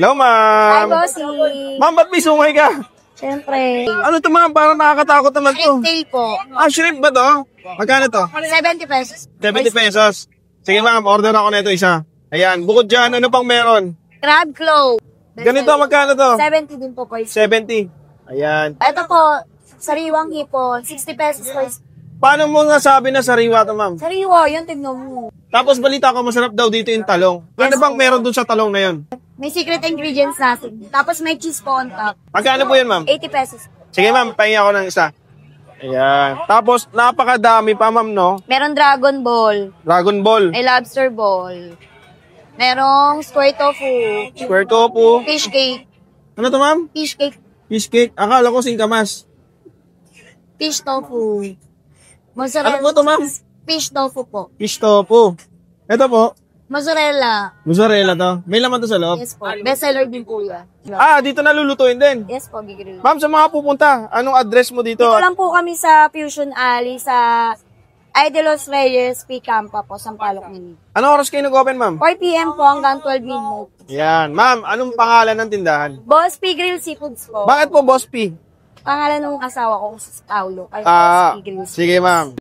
Hello, Hi, ma'am. bossy. Ma'am, ba't may sungay ka? Siyempre. Ano to, ma'am? Parang nakakatakot naman to. Shrimp tail po. Shrimp ba to? Magkano to? 70 pesos. 70 pesos. Sige, ma'am. Order ako na ito isa. Ayan. Bukod dyan, ano pang meron? Crab claw. Ganito, magkano to? 70 din po, boys. 70. Ayan. Ito po, sariwang hipon. 60 pesos, boys. Paano mo nasabi na sariwa to, ma'am? Sariwa, yun, tignan mo. Tapos balita ko, masarap daw dito yung talong. Ano bang meron dun sa talong na yun? May secret ingredients natin. Tapos may cheese po on top. Magkano po yun, ma'am? 80 pesos. Sige, ma'am. Pahingi ako ng isa. Ayan. Tapos, napakadami pa, ma'am, no? Meron dragon ball. Dragon Ball. May lobster ball. Merong square tofu. Square tofu. Fish cake. Ano to, ma'am? Fish cake. Fish cake. Akala ko singkamas. Fish tofu. Mozzarella. Ano po to, ma'am? Fish tofu po. Fish tofu. Ito po. Mozzarella. Mozzarella to. May laman to sa loob. Yes po. Best seller din po yan. Dito nalulutuin din. Yes po, gigrill. Ma'am, sa mga pupunta, anong address mo dito? Dito lang po kami sa Fusion Alley sa Idelos Reyes, P. Campa po, Sampaloc, Manila. Anong oras kayo nag-open, ma'am? 4 p.m. po hanggang 12 midnight. Yan. Ma'am, anong pangalan ng tindahan? Boss P. Grill Seafoods po. Bakit po Boss P? Pangalan ng asawa ko si Paulo. Ay, Boss P. Grill. Sige, ma'am.